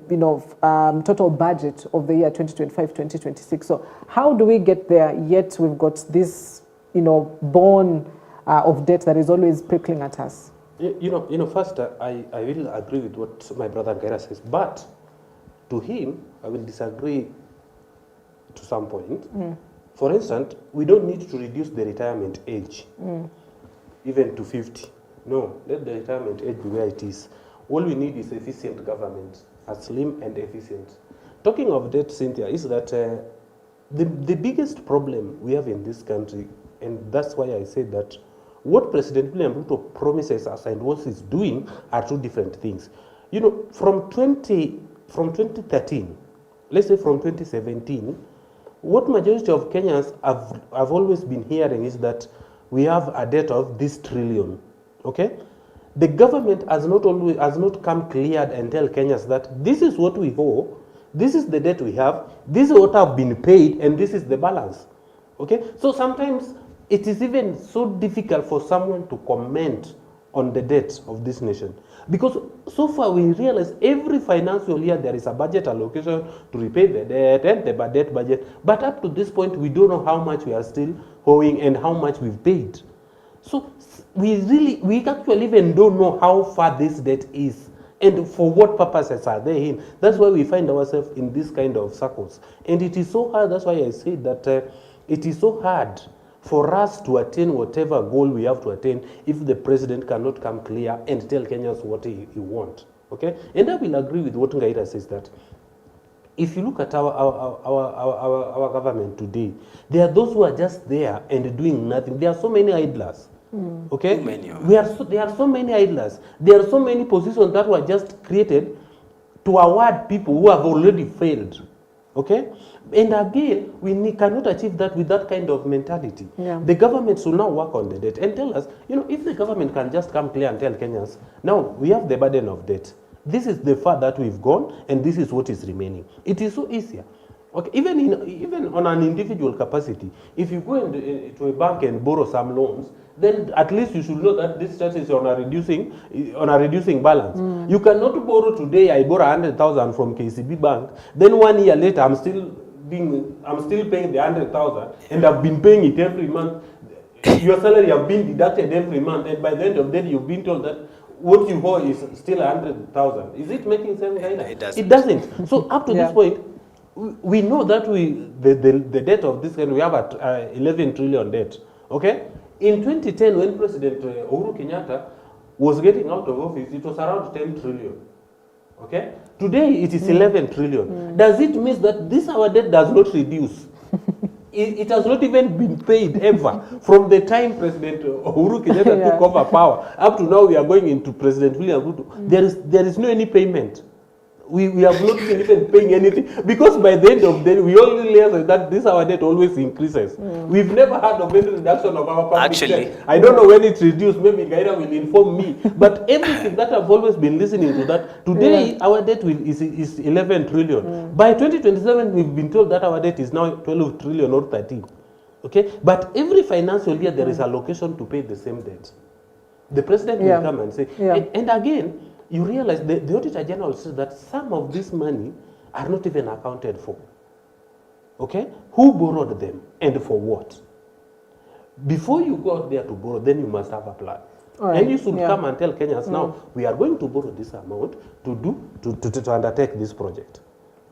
total budget of the year 2025-2026. So how do we get there, yet we've got this bone of debt that is always prickling at us? First, I will agree with what my brother Ngaira says, but to him, I will disagree to some point. For instance, we don't need to reduce the retirement age, even to 50. No, let the retirement age be where it is. All we need is efficient government, slim and efficient. Talking of debt, Cynthia, is that the biggest problem we have in this country, and that's why I said that what President William Ruto promises us and what he's doing are two different things. From 2013, let's say from 2017, what majority of Kenyans have always been hearing is that we have a debt of this trillion. Okay, the government has not come cleared and tell Kenyans that this is what we owe, this is the debt we have, this is what have been paid, and this is the balance. Okay, so sometimes it is even so difficult for someone to comment on the debt of this nation, because so far we realize every financial year there is a budget allocation to repay the debt and the debt budget, but up to this point we don't know how much we are still owing and how much we've paid. So we actually even don't know how far this debt is and for what purposes are they in. That's why we find ourselves in this kind of circles. And it is so hard, that's why I say that it is so hard for us to attain whatever goal we have to attain if the president cannot come clear and tell Kenyans what he wants. Okay? And I will agree with what Ngaira says, that if you look at our government today, there are those who are just there and doing nothing. There are so many idlers. Okay? There are so many idlers. There are so many positions that were just created to award people who have already failed. Okay? And again, we cannot achieve that with that kind of mentality. Yeah. The government should now work on the debt and tell us, if the government can just come clear and tell Kenyans, now we have the burden of debt. This is the far that we've gone, and this is what is remaining. It is so easier. Okay, even on an individual capacity, if you go to a bank and borrow some loans, then at least you should know that this church is on a reducing balance. You cannot borrow today. I borrow 100,000 from KCB Bank. Then 1 year later, I'm still paying the 100,000, and I've been paying it every month. Your salary have been deducted every month, and by the end of the day, you've been told that what you owe is still 100,000. Is it making sense? It doesn't. So up to this point, we know that the debt of this country, we have 11 trillion debt. Okay? In 2010, when President Uhuru Kenyatta was getting out of office, it was around 10 trillion. Okay? Today, it is 11 trillion. Does it mean that this our debt does not reduce? It has not even been paid ever. From the time President Uhuru Kenyatta took over power, up to now we are going into President William Ruto. There is no any payment. we have not been even paying anything, because by the end of the day, we only realize that this our debt always increases. We've never heard of any reduction of our public debt. I don't know when it's reduced, maybe Gaira will inform me, but everything that I've always been listening to that, today our debt is 11 trillion. By 2027, we've been told that our debt is now 12 trillion or 13. Okay, but every financial year there is allocation to pay the same debt. The president will come and say, and again, you realize the Auditor General says that some of this money are not even accounted for. Okay? Who borrowed them and for what? Before you go out there to borrow, then you must have a plan. Right. And you should come and tell Kenyans, now, we are going to borrow this amount to undertake this project.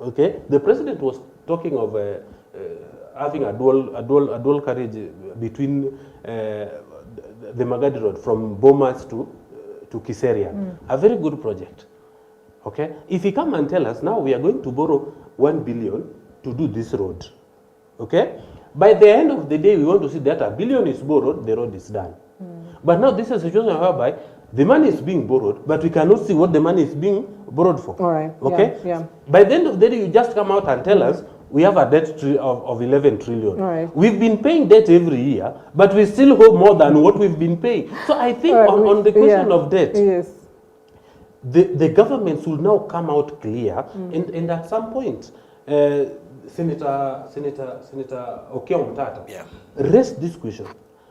Okay? The president was talking of having a dual carriage between the Magadi Road from Bomas to Kiseria. A very good project. Okay? If you come and tell us, now we are going to borrow 1 billion to do this road. Okay? By the end of the day, we want to see that $1 billion is borrowed, the road is done. But now this is a situation whereby the money is being borrowed, but we cannot see what the money is being borrowed for. All right. Okay? By the end of the day, you just come out and tell us, we have a debt of 11 trillion. Right. We've been paying debt every year, but we still hold more than what we've been paying. So I think on the question of debt, the government should now come out clear, and at some point, Senator Okiya Mtata raised this question.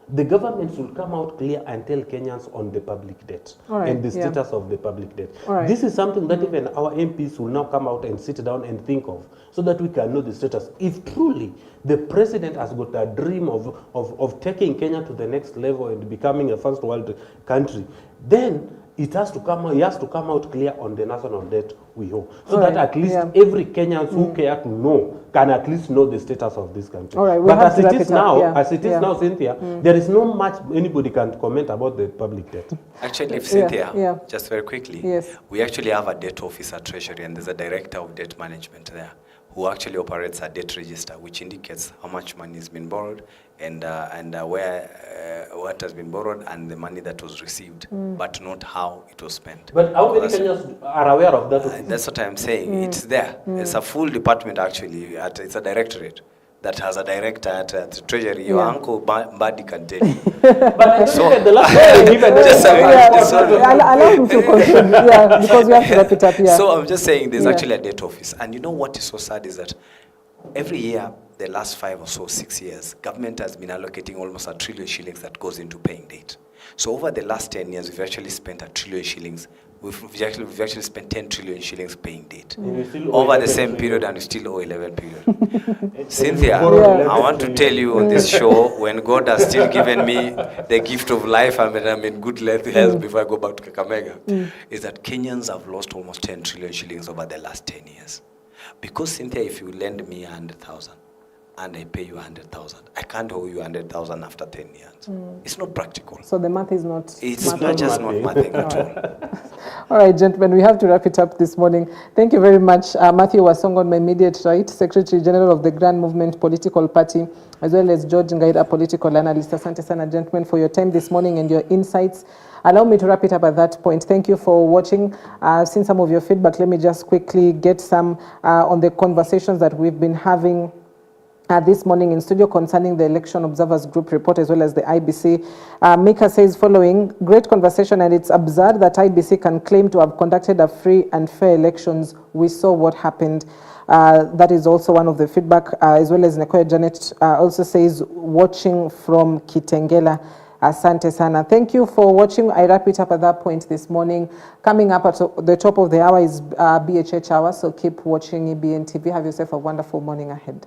The government should come out clear and tell Kenyans on the public debt and the status of the public debt. This is something that even our MPs will now come out and sit down and think of, so that we can know the status. If truly the president has got a dream of taking Kenya to the next level and becoming a first world country, then he has to come out clear on the national debt we owe, so that at least every Kenyan who care to know can at least know the status of this country. But as it is now, Cynthia, there is no much anybody can comment about the public debt. Actually, Cynthia, just very quickly, we actually have a debt office at Treasury, and there's a director of debt management there who actually operates a debt register, which indicates how much money has been borrowed and where what has been borrowed and the money that was received, but not how it was spent. But how many Kenyans are aware of that? That's what I'm saying. It's there. It's a full department actually. It's a directorate that has a director at the Treasury. Your uncle Mbadi can tell you. But so the last allow him to conclude, because we have to wrap it up. So I'm just saying there's actually a debt office. And you know what is so sad is that every year, the last 5 or so 6 years, government has been allocating almost 1 trillion shillings that goes into paying debt. So over the last 10 years, we've actually spent 1 trillion shillings. We've actually spent 10 trillion shillings paying debt over the same period, and we still owe 11 period. Cynthia, I want to tell you on this show, when God has still given me the gift of life, I'm in good health before I go back to Kakamega, is that Kenyans have lost almost 10 trillion shillings over the last 10 years. Because, Cynthia, if you lend me 100,000 and I pay you 100,000, I can't owe you 100,000 after 10 years. It's not practical. So the math is not. It's not just not mathing at all. All right, gentlemen, we have to wrap it up this morning. Thank you very much. Matthew Wasongo on my immediate right, Secretary General of the Grand Movement Political Party, as well as George Ngaida, political analyst. Asante sana, gentlemen, for your time this morning and your insights. Allow me to wrap it up at that point. Thank you for watching. I've seen some of your feedback. Let me just quickly get some on the conversations that we've been having this morning in studio concerning the Election Observers Group report as well as the IBC. Mika says following, great conversation, and it's absurd that IBC can claim to have conducted a free and fair elections. We saw what happened. That is also one of the feedback, as well as Nekoya Janet also says, watching from Kitengela. Asante sana. Thank you for watching. I wrap it up at that point this morning. Coming up at the top of the hour is BHH hour, so keep watching EBN TV. Have yourself a wonderful morning ahead.